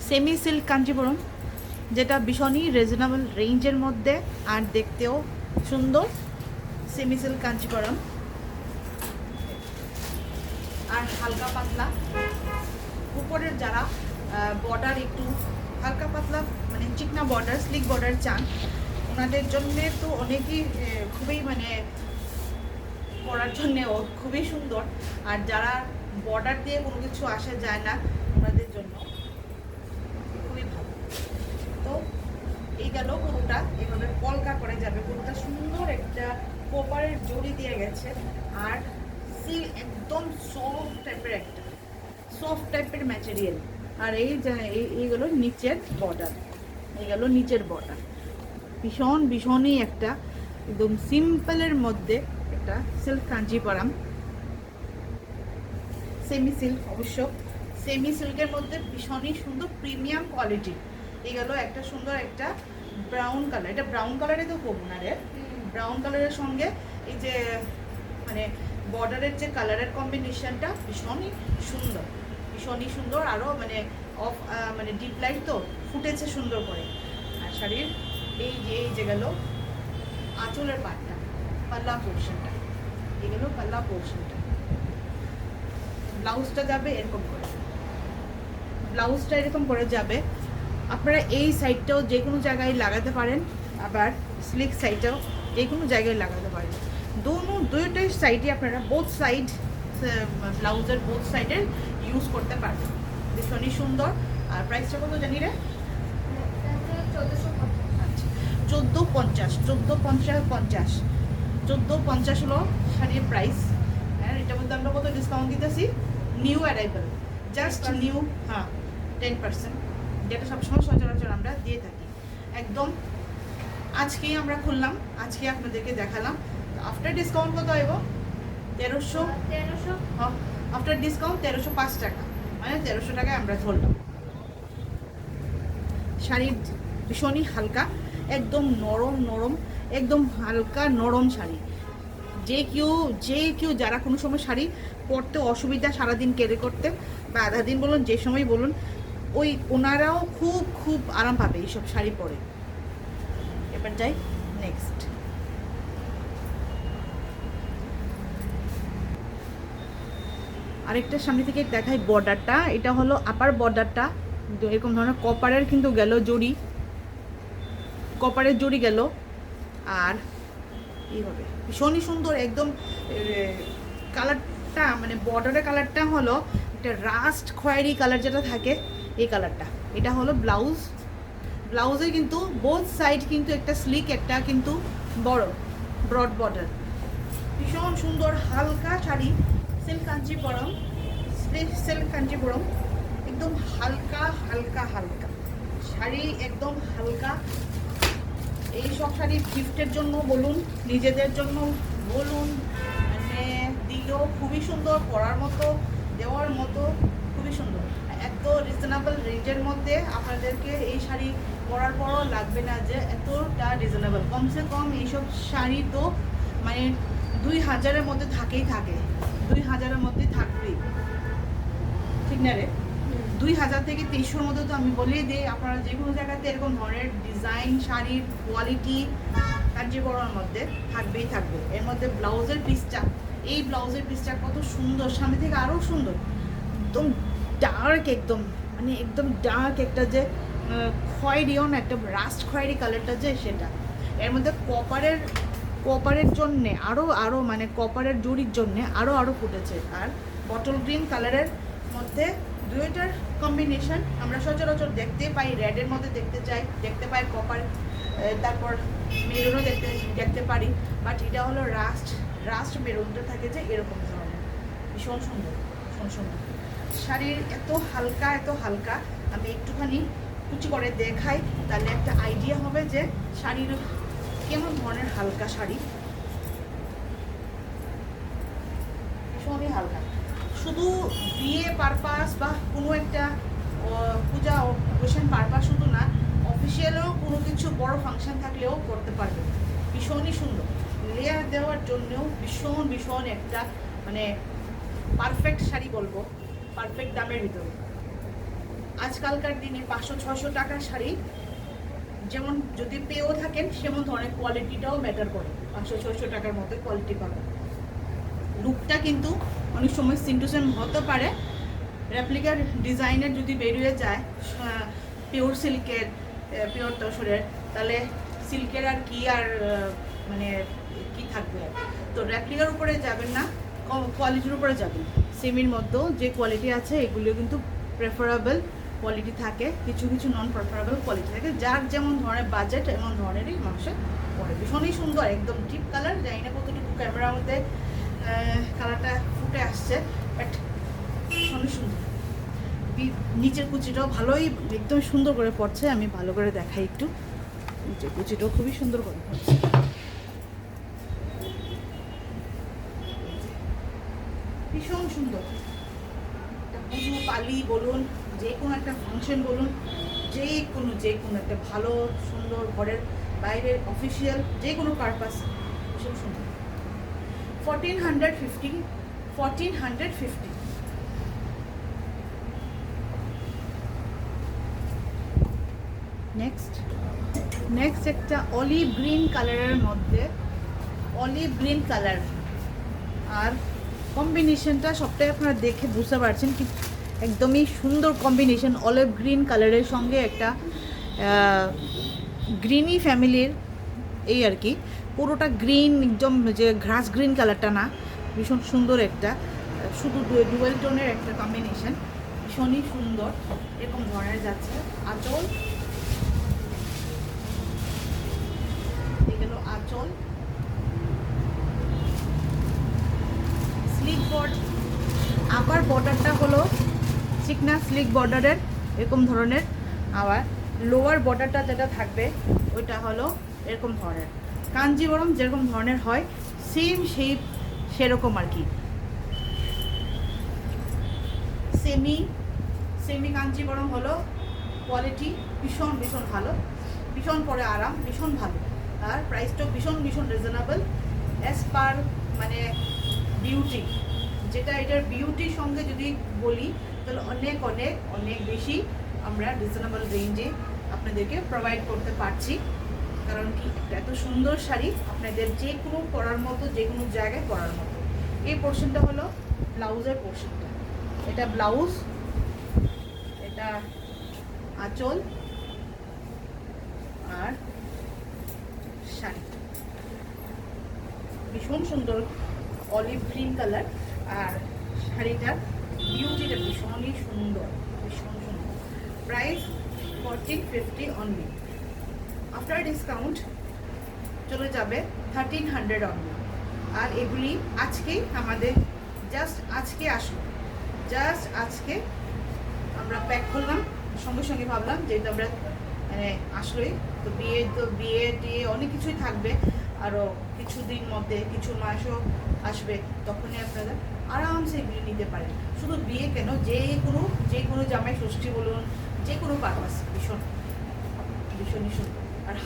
Semi silk Kanchipuram, যেটা ভীষণই reasonable রেঞ্জের মধ্যে আর দেখতেও সুন্দর। সেমি সিল্ক কাঞ্জিপুরম আর হালকা পাতলা উপরের যারা বর্ডার একটু হালকা পাতলা মানে চিকনা বর্ডার, স্লিক বর্ডার চান, ওনাদের জন্যে তো অনেকই খুবই মানে পরার জন্যেও খুবই সুন্দর। আর যারা বর্ডার দিয়ে কোনো কিছু আসা যায় না ওনাদের জন্য খুবই ভালো। তো এই গেল পুরোটা এভাবে কলকা করে যাবে, পুরোটা সুন্দর একটা কোপারের জড়ি দিয়ে গেছে। আর সিল একদম সফট টাইপের, একটা সফট টাইপের ম্যাটেরিয়াল। আর এইগুলো নিচের বর্ডার, এই গেল নিচের বর্ডার, ভীষণই একটা একদম সিম্পলের মধ্যে একটা সিল্ক কাঞ্জিপুরম। সেমি সিল্ক, অবশ্য সেমি সিল্কের মধ্যে ভীষণই সুন্দর প্রিমিয়াম কোয়ালিটি। এই গেল একটা সুন্দর একটা ব্রাউন কালার, এটা ব্রাউন কালারে তো কম না রে, ব্রাউন কালারের সঙ্গে এই যে মানে বর্ডারের যে কালারের কম্বিনেশনটা ভীষণই সুন্দর, আরও মানে অফ মানে ডিপ লাইট তো ফুটেছে সুন্দর করে। আর শাড়ির এই যে গেল আঁচলের পাটটা, পাল্লা পোর্শনটা, এই গেল পাল্লা পোর্শনটা। ব্লাউজটা যাবে এরকম করে, ব্লাউজটা এরকম করে যাবে। আপনারা এই সাইডটাও যে কোনো জায়গায় লাগাতে পারেন, আবার স্লিক সাইডটাও যে কোনো জায়গায় লাগাতে পারেন। দুইটাই সাইডে আপনারা বোথ সাইড ব্লাউজের বোথ সাইডের ইউজ করতে পারবেন। ভীষণই সুন্দর। আর প্রাইসটা কত জানি রে? 1450 হলো শাড়ির প্রাইস। হ্যাঁ, এটার মধ্যে আমরা কত ডিসকাউন্ট দিতেছি? নিউ অ্যারাইভাল, জাস্ট নিউ, হ্যাঁ 10%, যেটা সবসময় সচরাচর আমরা দিয়ে থাকি। একদম আজকেই আমরা খুললাম, আজকে আপনাদেরকে দেখালাম। আফটার ডিসকাউন্ট কত আইব? 1300, হ্যাঁ আফটার ডিসকাউন্ট 1305 টাকা, মানে 1300 টাকায় আমরা ধরলাম। শাড়ির ভীষণই হালকা, একদম নরম, একদম হালকা নরম শাড়ি। যে কেউ যারা কোনো সময় শাড়ি পরতে অসুবিধা, সারাদিন ক্যারি করতে বা আধা দিন বলুন, যে সময় বলুন, ওনারাও খুব আরাম পাবে এইসব শাড়ি পরে। এবার যাই নেক্সট। আরেকটা সামনে থেকে দেখাই বর্ডারটা। এটা হলো আপার বর্ডারটা, এরকম ধরনের কপারের কিন্তু গেল জড়ি, কপারের জড়ি গেল। আর এইভাবে ভীষণই সুন্দর একদম কালারটা, মানে বর্ডারের কালারটা হলো একটা রাস্ট খয়েরি কালার যেটা থাকে, এই কালারটা। এটা হলো ব্লাউজে কিন্তু বোথ সাইড কিন্তু একটা স্লিক, একটা কিন্তু ব্রড বর্ডার। ভীষণ সুন্দর হালকা শাড়ি, সিল্ক কাঞ্জিপুরম, একদম হালকা শাড়ি, একদম হালকা। এই সব শাড়ি গিফটের জন্য বলুন, নিজেদের জন্য বলুন, মানে দিলেও খুবই সুন্দর, পরার মতো, দেওয়ার মতো, খুবই সুন্দর। এত রিজনেবল রেঞ্জের মধ্যে আপনাদেরকে এই শাড়ি পরার পরও লাগবে না যে এতটা রিজনেবল। কমসে কম এইসব শাড়ি তো মানে 2000-এর মধ্যে থাকে, 2000-এর মধ্যে থাকবেই, ঠিক না রে? 2000 থেকে 2300-র মধ্যে তো আমি বলেই দিই, আপনারা যে কোনো জায়গাতে এরকম ধরনের ডিজাইন শাড়ির কোয়ালিটি কাঞ্জিপুরমের মধ্যে থাকবে। এর মধ্যে ব্লাউজের পিসটা, এই ব্লাউজের পিসটা কত সুন্দর, সামনে থেকে আরও সুন্দর, একদম ডার্ক, একদম মানে একদম ডার্ক একটা যে খয়েরিয়ন, একটা রাস্ট খয়েরি কালারটা যে সেটা। এর মধ্যে কপারের জন্যে আরও মানে কপারের জড়ির জন্যে আরও ফুটেছে। আর বটল গ্রিন কালারের মধ্যে দুইটার কম্বিনেশন আমরা সচরাচর দেখতে পাই, রেডের মধ্যে দেখতে পাই কপার, তারপর মেরুনও দেখতে পারি, বাট এটা হলো রাস্ট মেরুনটা থাকে যে এরকম ধরনের। ভীষণ সুন্দর শাড়ির, এত হালকা। আমি একটুখানি কুচি করে দেখাই, তাহলে একটা আইডিয়া হবে যে শাড়ির কেমন ধরনের হালকা শাড়ি। ভীষণই হালকা, শুধু বিয়ে পারপাস বা কোনো একটা পূজা অকেশন পারপাস শুধু না, অফিসিয়ালেও কোনো কিছু বড় ফাংশন থাকলেও করতে পারবে। ভীষণই সুন্দর, লেয়ার দেওয়ার জন্যও ভীষণ একটা মানে পারফেক্ট শাড়ি বলবো, পারফেক্ট দামের ভিতরে। আজকালকার দিনে 500-600 টাকার শাড়ি যেমন যদি পেয়েও থাকেন সেমন ধরনের কোয়ালিটিটাও ম্যাটার করে। 500-600 টাকার মতো কোয়ালিটি পাবেন। লুকটা কিন্তু অনেক সময় সেম টু সেম হতে পারে, রেপ্লিকার ডিজাইনের যদি বেরিয়ে যায় পিওর সিল্কের, পিওর তসরের, তাহলে সিল্কের আর কি আর মানে কি থাকবে। তো রেপ্লিকার উপরে যাবেন না, কোয়ালিটির উপরে যাবেন। সেমির মধ্যেও যে কোয়ালিটি আছে এগুলো কিন্তু প্রেফারেবল কোয়ালিটি থাকে, কিছু কিছু নন প্রেফারেবল কোয়ালিটি থাকে। যার যেমন ধরনের বাজেট এমন ধরনেরই মানুষের পরে। ভীষণই সুন্দর, একদম ডিপ কালার। জানি না কতটুকু ক্যামেরার মধ্যে কালারটা ফুটে আসছে, বাট ভীষণই সুন্দর। নিচের কুচিটাও ভালোই একদম সুন্দর করে পড়ছে। আমি ভালো করে দেখাই একটু, নিচের কুচিটাও খুবই সুন্দর করে পড়ছে। ভীষণ সুন্দর। পুজো পালি বলুন, যে কোনো একটা ফাংশন বলুন, যে কোনো একটা ভালো সুন্দর ঘরের বাইরের অফিসিয়াল যে কোনো পারপাস ভীষণ সুন্দর। 1450। নেক্সট একটা অলিভ গ্রিন কালারের মধ্যে, অলিভ গ্রিন কালার। আর কম্বিনেশনটা সবটাই আপনারা দেখে বুঝতে পারছেন কি একদমই সুন্দর কম্বিনেশন। অলিভ গ্রিন কালারের সঙ্গে একটা গ্রিনি ফ্যামিলির, এই আর কি পুরোটা গ্রিন, একদম যে ঘাস গ্রিন কালারটা না, ভীষণ সুন্দর একটা শুধু ডুয়েল টোনের একটা কম্বিনেশন, ভীষণই সুন্দর। এরকম ধরনের যাচ্ছে আঁচল, এগুলো আঁচল, স্লিক বর্ড। আবার বর্ডারটা হলো চিকনা স্লিক বর্ডারের এরকম ধরনের। আবার লোয়ার বর্ডারটা যেটা থাকবে ওইটা হলো এরকম ধরনের। কাঞ্জিবরম যেরকম ধরনের হয় সেম শেপ সেরকম আর কি। সেমি কাঞ্জিবরম হলো কোয়ালিটি ভীষণ ভালো, ভীষণ পরে আরাম, ভীষণ ভালো। আর প্রাইসটাও ভীষণ রিজনেবল অ্যাজ পার মানে বিউটি, যেটা এটার বিউটির সঙ্গে যদি বলি তাহলে অনেক বেশি আমরা রিজনেবল রেঞ্জে আপনাদেরকে প্রোভাইড করতে পারছি। কারণ কি এত সুন্দর শাড়ি আপনাদের যে কোনো পরার মতো, যে কোনো জায়গায় পরার মতো। এই পোর্শনটা হলো ব্লাউজের পোর্শনটা। এটা ব্লাউজ, এটা আঁচল আর শাড়ি। ভীষণ সুন্দর অলিভ গ্রিন কালার। আর শাড়িটার বিউটিটা ভীষণই সুন্দর, প্রাইস 1450 অনলি। আফটার ডিসকাউন্ট চলে যাবে 1300 অনলি। আর এগুলি আজকেই আমাদের আজকে আসলো, আজকে আমরা প্যাক করলাম, সঙ্গে ভাবলাম যে এটা আমরা মানে আসলেই তো বিয়ে টিয়ে অনেক কিছুই থাকবে, আরও কিছুদিন মধ্যে কিছু মাসও আসবে, তখনই আপনারা আরামসে এগুলি নিতে পারেন। শুধু বিয়ে কেন, যে কোনো জামাই ষষ্ঠী বলুন, যে কোনো পারপাস ভীষণই সুন্দর। আর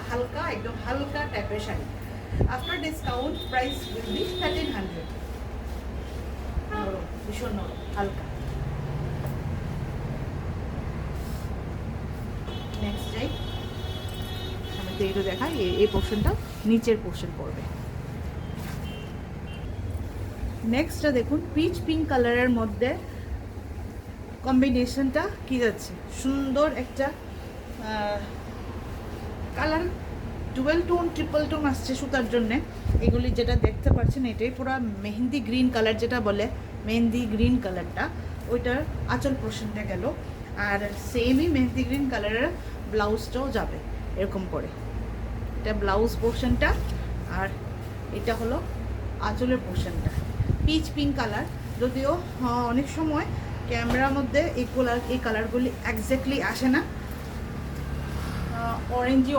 হালকা একদম হালকা টাইপের sari. After discount price will be 1300। নরম, ভীষণ নরম, হালকা। নেক্সট যাই, আমি তো এইটা দেখাই। এই পোর্শনটা নিচের পোর্শন পড়বে। নেক্সটটা দেখুন, পিচ পিঙ্ক কালারের মধ্যে কম্বিনেশনটা কি যাচ্ছে, সুন্দর একটা colour. Dual tone triple tone আসছে সুতার জন্যে। এগুলি যেটা দেখতে পাচ্ছেন এটাই পুরো মেহেন্দি গ্রিন কালার, যেটা বলে মেহেন্দি গ্রিন কালারটা, ওইটার আঁচল পোর্শনটা গেল। আর সেমই মেহেন্দি গ্রিন কালারের ব্লাউজটাও যাবে এরকম করে। এটা ব্লাউজ পোর্শনটা, আর এটা হলো আঁচলের পোর্শনটা। পিচ পিঙ্ক কালার, যদিও অনেক সময় ক্যামেরার মধ্যে এই কালারগুলি একজ্যাক্টলি আসে না,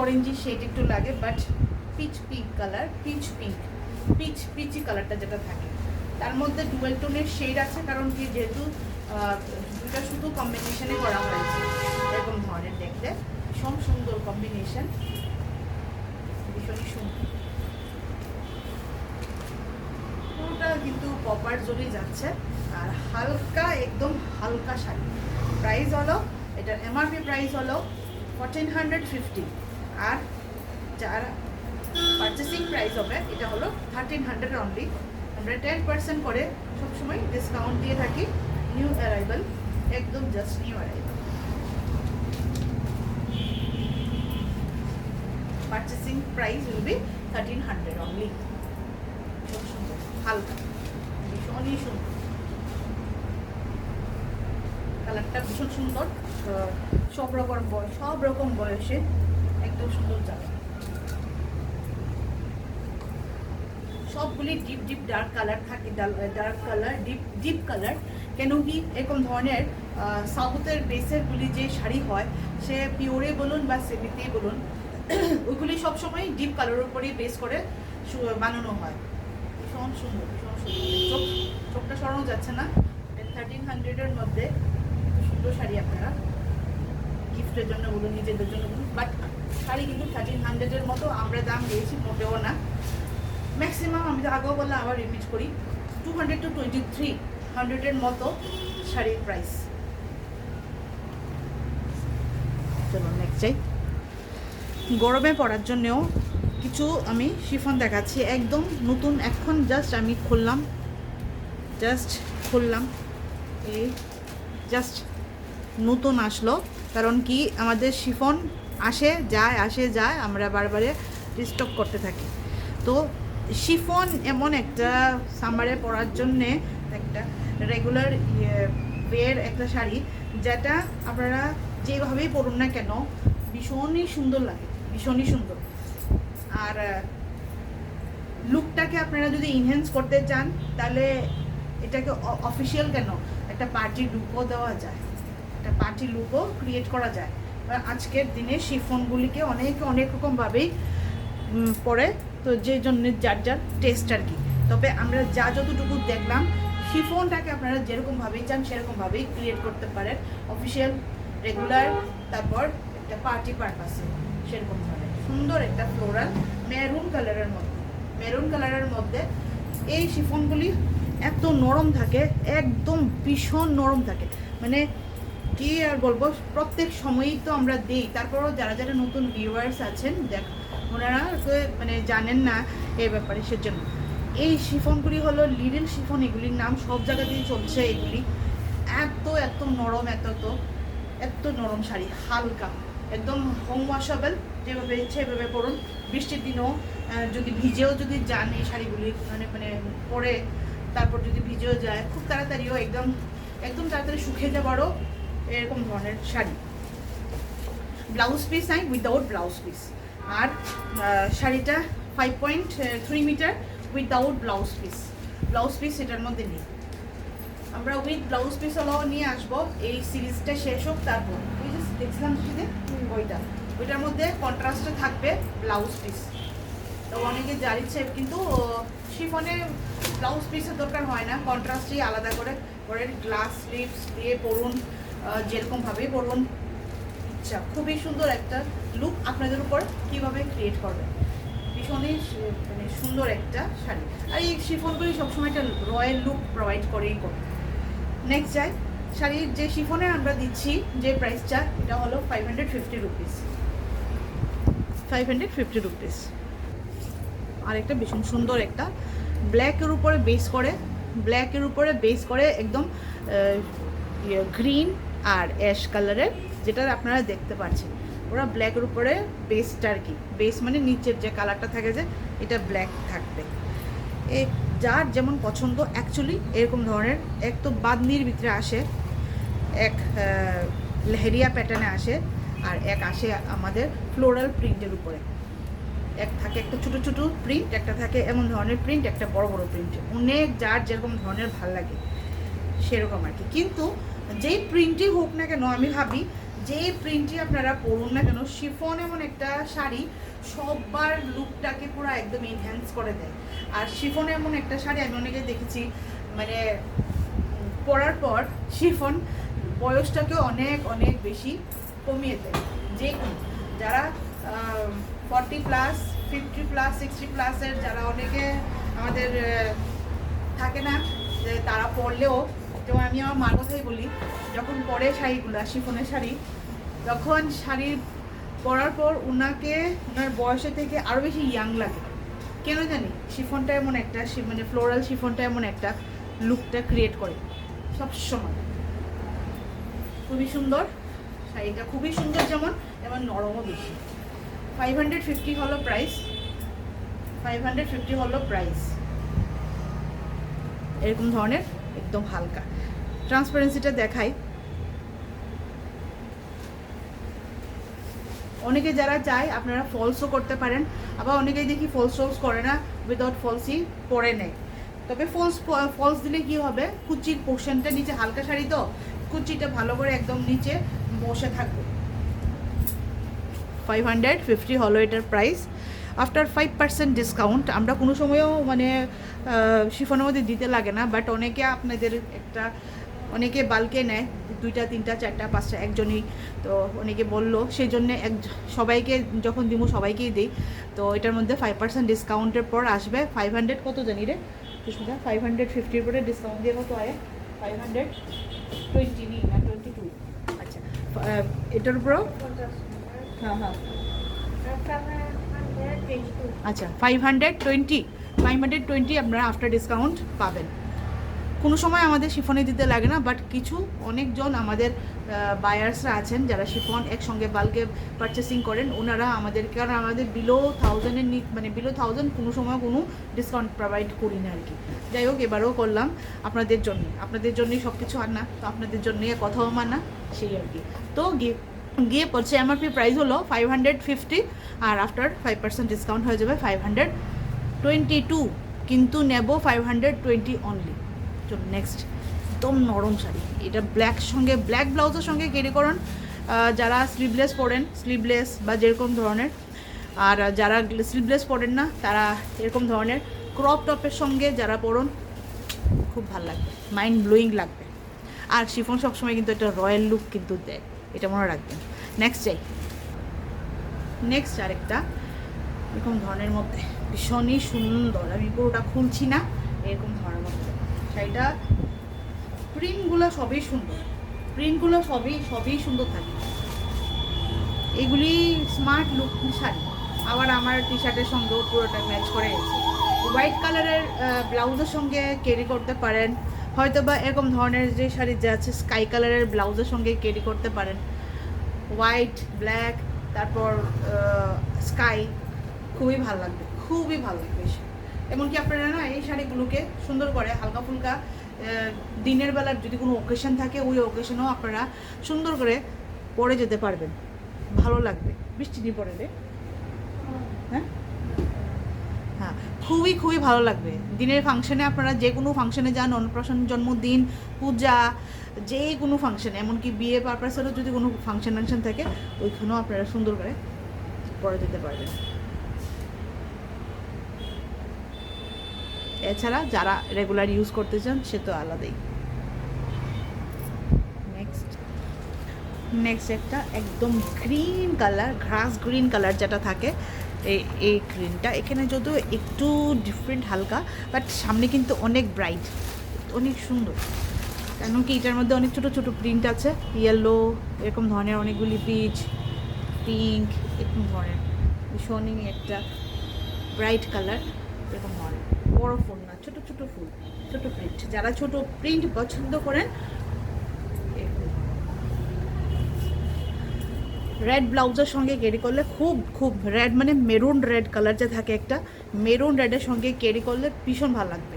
অরেঞ্জি শেড একটু লাগে, but peach pink colour, peachy কালারটা যেটা থাকে তার মধ্যে ডুয়েল টোনের শেড আছে। কারণ কি যেহেতু দুটা শুধু কম্বিনেশনে করা হয়েছে, এরকম ধরনের দেখতে ভীষণ সুন্দর কম্বিনেশন, ভীষণই সুন্দর। পুরোটা কিন্তু কপার জড়িয়ে যাচ্ছে। আর হালকা, একদম হালকা শাড়ি। প্রাইস হলো এটার এমআরপি প্রাইস হলো 1450, আর যারা পারচেসিং প্রাইস হবে এটা হলো 1300 অনলি। আমরা 10% করে সবসময় ডিসকাউন্ট দিয়ে থাকি। নিউ অ্যারাইভাল, একদম just new arrival. Purchasing price will be 1300 only. খুব সুন্দর, হালকা, ভীষণই সুন্দর, কালারটা ভীষণ সুন্দর। সব রকম বয়সে একদম সুন্দর যাবে। সবগুলি ডিপ ডিপ ডার্ক কালার থাকে, ডার্ক কালার, ডিপ কালার। কেন কি এরকম ধরনের সাউথের বেসেরগুলি যে শাড়ি হয়, সে পিওরে বলুন বা সেমিতেই বলুন, ওইগুলি সবসময় ডিপ কালারের উপরেই বেস করে বানানো হয়। ভীষণ সুন্দর, ভীষণ সুন্দর। চোখটা সরানো যাচ্ছে না। 1300-এর মধ্যে সুন্দর শাড়ি আপনারা গিফটের জন্য বলুন, নিজেদের জন্য বলুন। বাট শাড়ি কিন্তু 1300-এর মতো আমরা দাম দিয়েছি মোটেও না। ম্যাক্সিমাম আমি তো আগেও বললাম, আবার রিপিট করি, 200 to 2300-এর মতো শাড়ির প্রাইস। চলো নেক্সট যাই। গরমে পরার জন্যও কিছু আমি শিফন দেখাচ্ছি, একদম নতুন। এখন জাস্ট আমি খুললাম, এই জাস্ট নতুন আসলো। কারণ কি আমাদের শিফন আসে যায়, আমরা বারবারে রিস্টক করতে থাকি। তো শিফন এমন একটা সামারে পরার জন্যে একটা রেগুলার ওয়ের একটা শাড়ি, যেটা আপনারা যেভাবেই পরুন না কেন ভীষণই সুন্দর লাগে, ভীষণই সুন্দর। আর লুকটাকে আপনারা যদি ইনহ্যান্স করতে চান, তাহলে এটাকে অফিসিয়াল কেন, একটা পার্টি লুকও দেওয়া যায়, একটা পার্টি লুকও ক্রিয়েট করা যায়। আজকের দিনে শিফনগুলিকে অনেক রকমভাবেই পরে, তো যে জন্য যার টেস্ট আর কি। তবে আমরা যতটুকু দেখলাম, শিফনটাকে আপনারা যেরকমভাবেই চান সেরকমভাবেই ক্রিয়েট করতে পারেন, অফিসিয়াল, রেগুলার, তারপর একটা পার্টি পারপাসে। সেরকমভাবে সুন্দর একটা ফ্লোরাল মেরুন কালারের মধ্যে এই শিফনগুলি এত নরম থাকে, একদম ভীষণ নরম থাকে। মানে কি আর বলবো, প্রত্যেক সময়ই তো আমরা দিই। তারপরও যারা নতুন ভিউয়ার্স আছেন, ওনারা মানে জানেন না এই ব্যাপারে, সেজন্য এই শিফনগুলি হলো লিডল শিফন, এগুলির নাম সব জায়গাতেই চলছে। এগুলি এত নরম, এত নরম শাড়ি, হালকা, একদম হোম ওয়াশেবল, যেভাবে ইচ্ছে এভাবে পরুন। বৃষ্টির দিনও যদি ভিজেও যদি যান এই শাড়িগুলি, মানে পরে তারপর যদি ভিজেও যায়, খুব তাড়াতাড়িও একদম তাড়াতাড়ি শুকিয়ে যাবারও এরকম ধরনের শাড়ি। ব্লাউজ পিস নাই, উইদাউট ব্লাউজ পিস। আর শাড়িটা 5.3 মিটার উইদাউট ব্লাউজ পিস এটার মধ্যে নেই। আমরা উইথ ব্লাউজ পিস হলেও নিয়ে আসবো, এই সিরিজটা শেষ হোক। তারপর ওই যে দেখছিলাম ওইটার মধ্যে কন্ট্রাস্টে থাকবে ব্লাউজ পিস। তো অনেকে যার ইচ্ছে, কিন্তু শিফনে ব্লাউজ পিসের দরকার হয় না, কন্ট্রাস্টই আলাদা করে গ্লাস স্লিভস দিয়ে পরুন, যেরকমভাবেই পরুন ইচ্ছা। খুবই সুন্দর একটা লুক আপনাদের উপর কীভাবে ক্রিয়েট করবেন, ভীষণই মানে সুন্দর একটা শাড়ি। আর এই শিফনগুলি সবসময় একটা রয়্যাল লুক প্রোভাইড করেই করে। নেক্সট যাই, শাড়ির যে শিফনে আমরা দিচ্ছি যে প্রাইসটা, এটা হলো 550 রুপিস। 550 রুপিস। আর একটা ভীষণ সুন্দর একটা ব্ল্যাকের উপরে বেস করে একদম গ্রিন আর অ্যাশ কালারের, যেটা আপনারা দেখতে পাচ্ছেন। ওরা ব্ল্যাকের উপরে বেসটা আর কি, বেস মানে নিচের যে কালারটা থাকে, যে এটা ব্ল্যাক থাকবে। যার যেমন পছন্দ, অ্যাকচুয়ালি এরকম ধরনের এক তো বাদনির ভিতরে আসে, এক লেহেরিয়া প্যাটার্নে আসে, আর এক আসে আমাদের ফ্লোরাল প্রিন্টের উপরে। এক থাকে একটা ছোটো ছোটো প্রিন্ট, একটা থাকে এমন ধরনের প্রিন্ট, একটা বড় প্রিন্ট। অনেক যার যেরকম ধরনের ভাল লাগে সেরকম আর কি। কিন্তু যেই প্রিন্টই হোক না কেন, আমি ভাবি যে প্রিন্টই আপনারা পরুন না কেন, শিফন এমন একটা শাড়ি সবার লুকটাকে পুরো একদম এনহ্যান্স করে দেয়। আর শিফন এমন একটা শাড়ি আমি অনেকে দেখেছি, মানে পরার পর শিফন বয়সটাকে অনেক বেশি কমিয়ে দেয়। যে যারা 40+, 50+, 60+-এর যারা অনেকে আমাদের থাকে না, যে তারা পরলেও যেমন আমি আমার মার কথাই বলি, যখন পরে শাড়িগুলো শিফনের শাড়ি, তখন শাড়ি পরার পর ওনার বয়সের থেকে আরও বেশি ইয়াং লাগে। কেন জানি শিফনটা এমন একটা, মানে ফ্লোরাল শিফনটা এমন একটা লুকটা ক্রিয়েট করে সবসময়। খুবই সুন্দর শাড়িটা, খুবই সুন্দর, যেমন নরমও বেশি। 550 হলো প্রাইস, 550 হলো প্রাইস। এরকম ধরনের একদম হালকা ট্রান্সপারেন্সিটা দেখাই। অনেকে যারা চায় আপনারা ফলসও করতে পারেন, আবার অনেকেই দেখি ফলস টলস করে না, উইদাউট ফলসই পরে নেয়। তবে ফলস দিলে কি হবে, কুচির পোর্শনটা নিচে, হালকা শাড়ি তো কুচিটা ভালো করে একদম নিচে বসে থাকবে। 550 হলো এটার প্রাইস। আফটার 5% ডিসকাউন্ট আমরা কোনো সময়ও মানে শিফনের মধ্যে দিতে লাগে না, বাট অনেকে আপনাদের অনেকে বাল্কে নেয় 2টা 3টা 4টা 5টা একজনই, তো অনেকে বললো সেই জন্যে সবাইকে যখন দিব সবাইকেই দিই। তো এটার মধ্যে 5% ডিসকাউন্টের পর আসবে 500 কত জানি রে সুস্মিতা, 550 পরে ডিসকাউন্ট দিয়ে কত আয়, 520 নি না 22। আচ্ছা এটার উপরও হ্যাঁ হ্যাঁ আচ্ছা 520 আপনারা আফটার ডিসকাউন্ট পাবেন। কোনো সময় আমাদের শিফনে দিতে লাগে না, বাট অনেকজন আমাদের বায়ার্সরা আছেন যারা শিফন একসঙ্গে বাল্কে পারচেসিং করেন, ওনারা আমাদেরকে, কারণ আমাদের বিলো 1000-এর মানে বিলো 1000 কোনো সময় কোনো ডিসকাউন্ট প্রোভাইড করি না আর কি। যাই হোক এবারেও করলাম আপনাদের জন্যই সব কিছু আনা, তো আপনাদের জন্যই কথাও মানা, সেই আর কি। তো গিয়ে পড়ছে এমআরপি প্রাইস হলো 550, আর আফটার 5% ডিসকাউন্ট হয়ে যাবে 522, কিন্তু নেব 520 অনলি। চলো নেক্সট, একদম নরম শাড়ি, এটা ব্ল্যাক ব্লাউজের সঙ্গে ক্যারি করুন যারা স্লিভলেস পরেন, স্লিভলেস বা যেরকম ধরনের, আর যারা স্লিভলেস পরেন না তারা এরকম ধরনের ক্রপ টপের সঙ্গে যারা পরুন, খুব ভালো লাগবে, মাইন্ড ব্লোয়িং লাগবে। আর শিফন সবসময় কিন্তু একটা রয়্যাল লুক কিন্তু দেয়, এটা মনে রাখবেন। নেক্সট আরেকটা এরকম ধরনের মধ্যে ভীষণই সুন্দর, আমি পুরোটা খুলছি না, এরকম ধরনের মধ্যে শাড়িটা, প্রিন্টগুলো সবই সুন্দর, সবই সুন্দর থাকে। এগুলি স্মার্ট লুক শাড়ি, আবার আমার টি শার্টের সঙ্গেও পুরোটা ম্যাচ করে গেছে। হোয়াইট কালারের ব্লাউজের সঙ্গে ক্যারি করতে পারেন, হয়তো বা এরকম ধরনের যে শাড়ি যা আছে স্কাই কালারের ব্লাউজের সঙ্গে ক্যারি করতে পারেন, হোয়াইট ব্ল্যাক তারপর স্কাই, খুবই ভালো লাগবে এমনকি আপনারা না এই শাড়িগুলোকে সুন্দর করে হালকা ফুলকা দিনের বেলার যদি কোনো ওকেশন থাকে, ওই ওকেশনেও আপনারা সুন্দর করে পরে যেতে পারবেন, ভালো লাগবে। বৃষ্টি নিয়ে পরে রে, হ্যাঁ খুবই ভালো লাগবে। দিনের ফাংশনে আপনারা যে কোনো ফাংশনে যান, অন্নপ্রাশন, জন্মদিন, পূজা, যে কোনো ফাংশনে, এমনকি বিয়ে পারপাসেরও যদি কোনো ফাংশন থাকে, ওইখানেও আপনারা সুন্দর করে পরে যেতে পারবেন। এছাড়া যারা রেগুলার ইউজ করতে চান সে তো আলাদাই। নেক্সট একটা একদম গ্রিন কালার, ঘাস গ্রিন কালার যেটা থাকে, এই গ্রিনটা এখানে যদিও একটু ডিফারেন্ট হালকা, বাট সামনে কিন্তু অনেক ব্রাইট, অনেক সুন্দর। কেন কি এটার মধ্যে অনেক ছোটো ছোটো প্রিন্ট আছে, ইয়েলো এরকম ধরনের অনেকগুলি, পিচ, পিঙ্ক এরকম ধরনের, ভীষণই একটা ব্রাইট কালার, এরকম ধরনের। বড় ফুল না, ছোটো ফুল, ছোটো প্রিন্ট, যারা ছোটো প্রিন্ট পছন্দ করেন। রেড ব্লাউজের সঙ্গে ক্যারি করলে খুব রেড, মানে মেরুন রেড কালার যে থাকে একটা, মেরুন रेड সঙ্গে ক্যারি করলে ভীষণ ভালো লাগবে।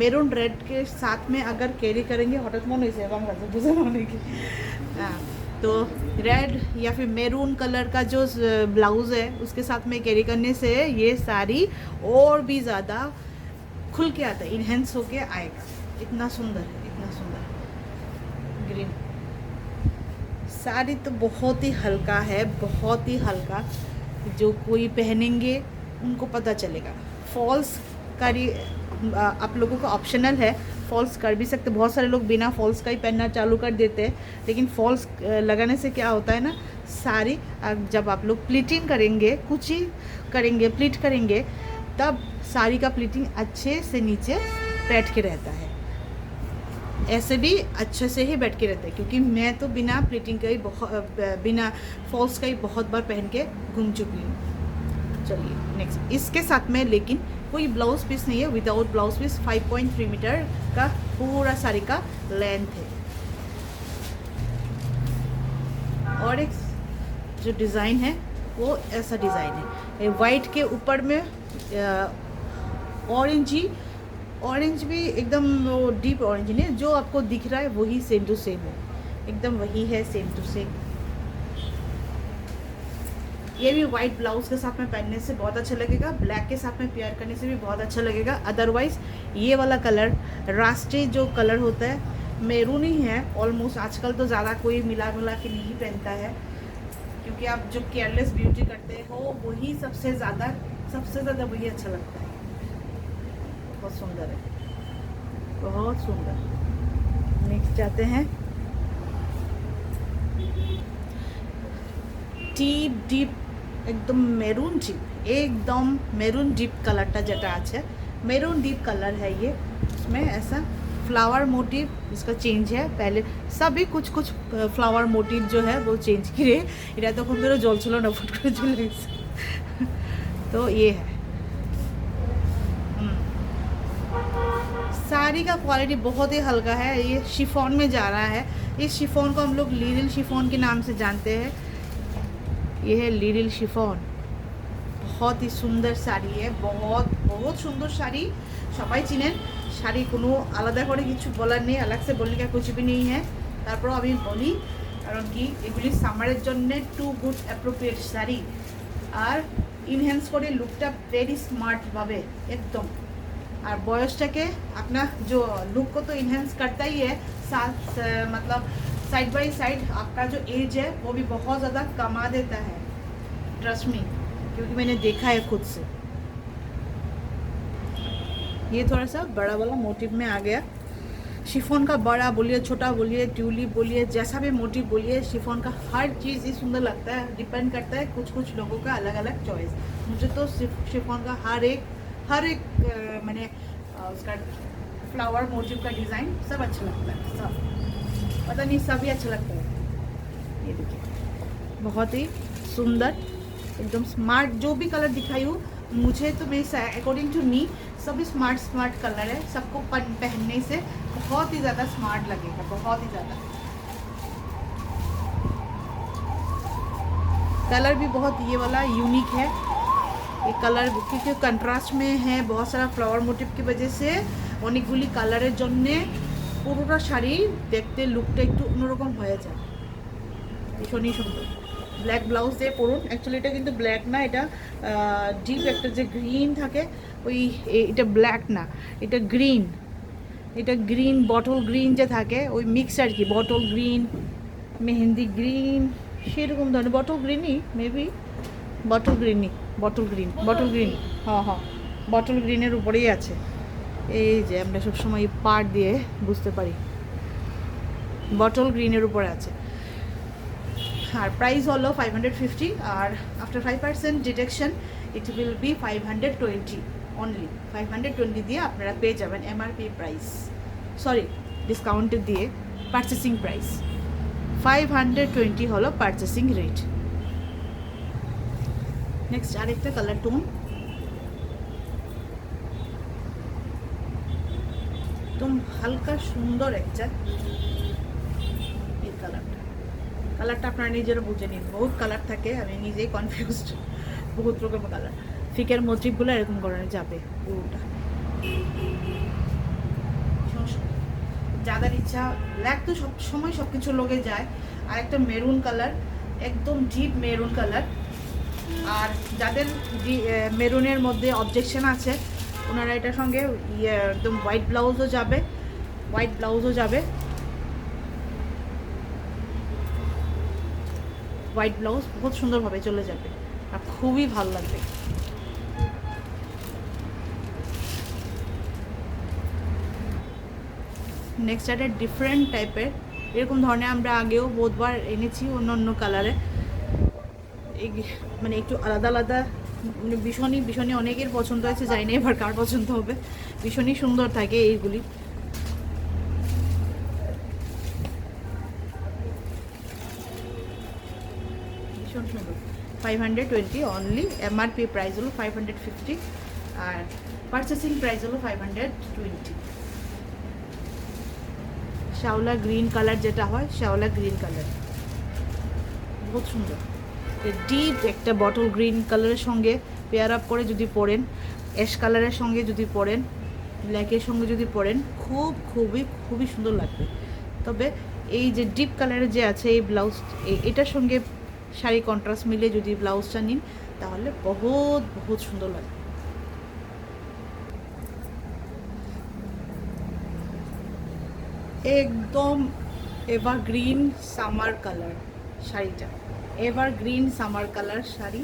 मेरून रेड के साथ में अगर कैरी करेंगे, हठात मन हो बांग्ला बुझे मने की, तो रेड या फिर मेरून कलर का जो ब्लाउज है उसके साथ में कैरी करने से ये साड़ी और भी ज़्यादा खुल के आता है, इनहेंस होके आएगा। इतना सुंदर ग्रीन साड़ी तो बहुत ही हल्का है, बहुत ही हल्का, जो कोई पहनेंगे उनको पता चलेगा। फॉल्स करी आप लोगों का ऑप्शनल है, फॉल्स कर भी सकते, बहुत सारे लोग बिना फॉल्स का ही पहनना चालू कर देते हैं, लेकिन फॉल्स लगाने से क्या होता है ना, साड़ी जब आप लोग प्लीटिंग करेंगे, कुची करेंगे, प्लीट करेंगे, तब साड़ी का प्लीटिंग अच्छे से नीचे बैठ के रहता है। ऐसे भी अच्छे से ही बैठ के रहते हैं, क्योंकि मैं तो बिना प्लीटिंग का ही बिना फॉल्स का ही बहुत बार पहन के घूम चुकी हूँ। चलिए नेक्स्ट, इसके साथ में लेकिन कोई ब्लाउज पीस नहीं है, विदाउट ब्लाउज पीस 5.3 मीटर का पूरा साड़ी का लेंथ है। और एक जो डिज़ाइन है वो ऐसा डिज़ाइन है, वाइट के ऊपर में ऑरेंज भी एकदम वो डीप ऑरेंज नहीं, जो आपको दिख रहा है वही सेम टू सेम है, एकदम वही है सेम टू सेम। ये भी वाइट ब्लाउज के साथ में पहनने से बहुत अच्छा लगेगा, ब्लैक के साथ में पेयर करने से भी बहुत अच्छा लगेगा। अदरवाइज ये वाला कलर राष्ट्रीय जो कलर होता है मैरून ही है ऑलमोस्ट, आजकल तो ज़्यादा कोई मिला के नहीं पहनता है, क्योंकि आप जो केयरलेस ब्यूटी करते हो वही सबसे ज़्यादा वही अच्छा लगता है। बहुत सुंदर है, बहुत सुंदर। नेक्स्ट जाते हैं, डीप एकदम मेरून डीप, एकदम मेरून डीप कलरटा जेटा आछे मेरून डीप कलर है ये, इसमें ऐसा फ्लावर मोटिव इसका चेंज है। पहले सभी कुछ फ्लावर मोटिव जो है वो चेंज किए, এটা তখন ধরে জল ছিল না, ফুট করে চলে গেছে। तो ये है साड़ी का क्वालिटी बहुत ही हल्का है, ये शिफॉन में जा रहा है। इस शिफॉन को हम लोग लिरिल शिफॉन के नाम से जानते हैं। ये है लिरिल शिफॉन, बहुत ही सुंदर शाड़ी है, बहुत सुंदर शाड़ी, सबाई चिनेन শাড়ি কোনো আলাদা করে কিছু বলার নেই, আলাদা বললে কি কিছু भी नहीं है। তারপর আমি বলি কারণ কি এগুলি সামারের জন্য টু গুড অ্যাপ্রোপ্রিয়েট শাড়ি, আর ইনহ্যান্স করে লুকটা ভেরি স্মার্ট ভাবে एकदम, और बॉयज़ अपना जो लुक को तो इन्हेंस करता ही है, साथ मतलब साइड बाय साइड आपका जो एज है वो भी बहुत ज़्यादा कमा देता है, ट्रस्ट मी, क्योंकि मैंने देखा है खुद से। ये थोड़ा सा बड़ा वाला मोटिव में आ गया, शिफॉन का बड़ा बोलिए छोटा बोलिए ट्यूलिप बोलिए जैसा भी मोटिव बोलिए, शिफॉन का हर चीज़ ही सुंदर लगता है, डिपेंड करता है कुछ लोगों का अलग अलग चॉइस। मुझे तो शिफॉन का हर एक मैंने उसका फ्लावर मोटिव का डिज़ाइन सब अच्छा लगता है, सब पता नहीं सभी अच्छा लगता है। ये देखिए बहुत ही सुंदर एकदम स्मार्ट, जो भी कलर दिखाई हूँ मुझे तो मेरे अकॉर्डिंग टू मी सभी स्मार्ट कलर है, सबको पहनने से बहुत ही ज़्यादा स्मार्ट लगेगा, बहुत ही ज़्यादा। कलर भी बहुत ये वाला यूनिक है, ये कलर क्योंकि कंट्रास्ट में है, बहुत सारा फ्लावर मोटिव की वजह से অনেকগুলি কালারের জন্যে পুরোটা শাড়ি দেখতে লুকটা একটু অন্যরকম হয়ে যায়, ভীষণই সুন্দর। ব্ল্যাক ব্লাউজ দিয়ে পরুন, অ্যাকচুয়ালি এটা কিন্তু ব্ল্যাক না, এটা ডিপ একটা যে গ্রিন থাকে ওই, এটা ব্ল্যাক না, এটা গ্রিন বটল গ্রিন যে থাকে ওই মিক্স আর কি, বটল গ্রিন মেহেন্দি গ্রিন সেরকম ধরনের, বটল গ্রিনই মেবি, বটল গ্রিন, হ্যাঁ বটল গ্রিনের উপরেই আছে। এই যে আমরা সবসময় পার দিয়ে বুঝতে পারি, বটল গ্রিনের উপরে আছে। আর প্রাইস হলো 550, আর after 5% deduction it will be 520 only. 520 দিয়ে আপনারা পেয়ে যাবেন এমআরপি প্রাইস, সরি ডিসকাউন্ট দিয়ে পারচেসিং প্রাইস 520 হলো পারচেসিং রেট। নেক্সট আরেকটা কালার টোন, একদম হালকা সুন্দর একটা, এই কালারটা আপনারা নিজেরা বুঝে নিন, বহুত কালার থাকে, আমি নিজেই কনফিউজড, বহুত রকম কালার, ফিকের মোটিভগুলো এরকম করানো যাবে পুরোটা। যাদের ইচ্ছা ব্ল্যাক তো সব সময় সব কিছু লোকে যায়, আর একটা মেরুন কালার, একদম ডিপ মেরুন কালার, আর যাদের মেরুনের মধ্যে অবজেকশন আছে ওনারা এটার সঙ্গে একদম হোয়াইট ব্লাউজও যাবে, হোয়াইট ব্লাউজ বহুত সুন্দরভাবে চলে যাবে আর খুবই ভালো লাগবে। নেক্সট একটা ডিফারেন্ট টাইপের, এরকম ধরনের আমরা আগেও বহুতবার এনেছি অন্য কালারে, মানে একটু আলাদা ভীষণই অনেকের পছন্দ হয়েছে, জানি না এবার কার পছন্দ হবে, ভীষণই সুন্দর থাকে এইগুলি। ভীষণ সুন্দর। 520 অনলি, এমআরপি প্রাইস হলো 550 আর পারচেসিং প্রাইস হলো 520। শ্যাওলা গ্রিন কালার যেটা হয়, শ্যাওলা গ্রিন কালার বহুত সুন্দর। ডিপ একটা বটল গ্রিন কালারের সঙ্গে পেয়ার আপ করে যদি পরেন, অ্যাশ কালারের সঙ্গে যদি পরেন, ব্ল্যাকের সঙ্গে যদি পরেন, খুবই সুন্দর লাগবে। তবে এই যে ডিপ কালারের যে আছে এই ব্লাউজ, এটার সঙ্গে শাড়ি কন্ট্রাস্ট মিলে যদি ব্লাউজটা নিন তাহলে বহুত সুন্দর লাগবে। একদম এভারগ্রিন সামার কালার শাড়িটা, evergreen summer colour sari,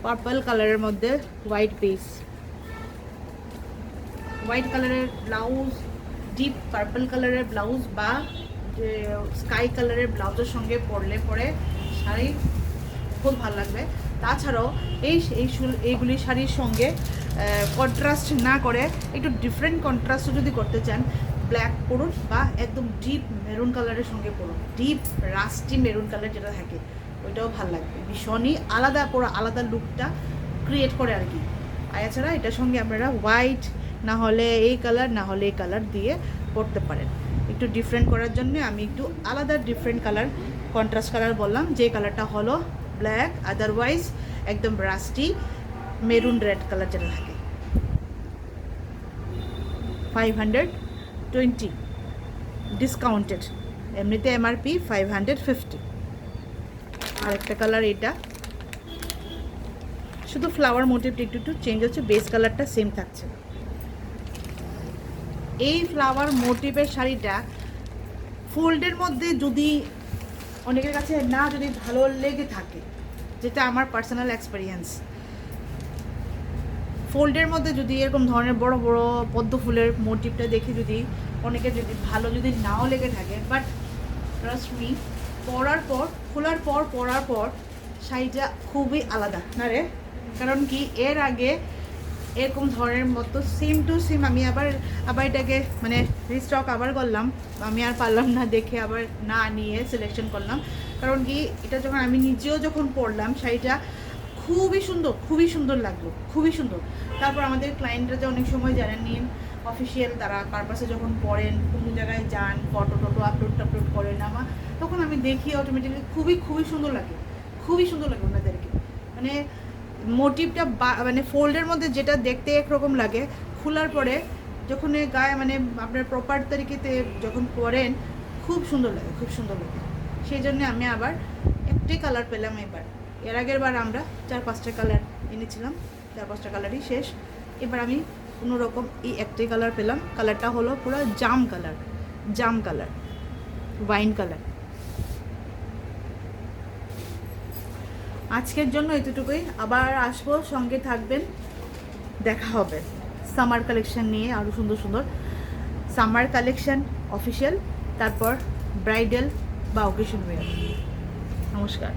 purple কালারের মধ্যে হোয়াইট বেস, হোয়াইট কালারের ব্লাউজ, ডিপ পার্পল কালারের ব্লাউজ বা যে স্কাই কালারের ব্লাউজের সঙ্গে পরে শাড়ি খুব ভালো লাগবে। তাছাড়াও এইগুলি শাড়ির সঙ্গে কন্ট্রাস্ট না করে একটু ডিফারেন্ট কন্ট্রাস্ট যদি করতে চান, ব্ল্যাক পরুন বা একদম ডিপ মেরুন কালারের সঙ্গে পরুন, ডিপ রাস্টি মেরুন কালার যেটা থাকে ওইটাও ভালো লাগবে। ভীষণই আলাদা আলাদা লুকটা ক্রিয়েট করে আর কি। আর এছাড়া এটার সঙ্গে আপনারা হোয়াইট না হলে এই কালার না হলে এই কালার দিয়ে পরতে পারেন। একটু ডিফারেন্ট করার জন্য আমি একটু আলাদা ডিফারেন্ট কালার, কন্ট্রাস্ট কালার বললাম, যে কালারটা হলো ব্ল্যাক, আদারওয়াইজ একদম রাস্টি মেরুন রেড কালার যেটা থাকে। 520 ডিসকাউন্টেড, এমনিতে এমআরপি 550। আর একটা কালার এটা, শুধু ফ্লাওয়ার মোটিভটা একটু চেঞ্জ হচ্ছে, বেস কালারটা সেম থাকছে। এই ফ্লাওয়ার মোটিভের শাড়িটা ফোল্ডের মধ্যে যদি অনেকের কাছে না যদি ভালো লেগে থাকে, যেটা আমার পার্সোনাল এক্সপিরিয়েন্স, ফোল্ডের মধ্যে যদি এরকম ধরনের বড় বড় পদ্ম ফুলের মোটিভটা দেখে যদি অনেকের যদি ভালো যদি নাও লেগে থাকে, বাট ট্রাস্ট মি, খোলার পর শাড়িটা খুবই আলাদা না রে। কারণ কি, এর আগে এরকম ধরনের মতো সেম টু সেম আমি আবার এটাকে মানে রিস্টক আবার করলাম, আমি আর পারলাম না দেখে আবার না নিয়ে সিলেকশন করলাম। কারণ কি, এটা যখন আমি নিজেও যখন পরলাম শাড়িটা খুবই সুন্দর লাগলো, খুবই সুন্দর। তারপর আমাদের ক্লায়েন্টরা যে অনেক সময় জানেন নিন অফিসিয়াল, তারা পারপাসে যখন পড়েন, কোনো জায়গায় যান, ফটো আপলোড করেন আমার, তখন আমি দেখি অটোমেটিকলি খুবই সুন্দর লাগে ওনাদেরকে। মানে মোটিভটা মানে ফোল্ডের মধ্যে যেটা দেখতে একরকম লাগে, খোলার পরে যখন গায়ে মানে আপনার প্রপার তরিকেতে যখন পরেন খুব সুন্দর লাগে। সেই জন্য আমি আবার একটাই কালার পেলাম এবার। এর আগের বার আমরা 4-5টা কালার এনেছিলাম, 4-5টা কালারই শেষ। এবার আমি কোনোরকম এই একটাই কালার পেলাম। কালারটা হলো পুরো জাম কালার, ওয়াইন কালার। আজকের জন্য এতটুকুই, আবার আসবো, সঙ্গে থাকবেন, দেখা হবে সামার কালেকশন নিয়ে, আরও সুন্দর সামার কালেকশন অফিসিয়াল, তারপর ব্রাইডাল বা অকেশন ওয়্যার। নমস্কার।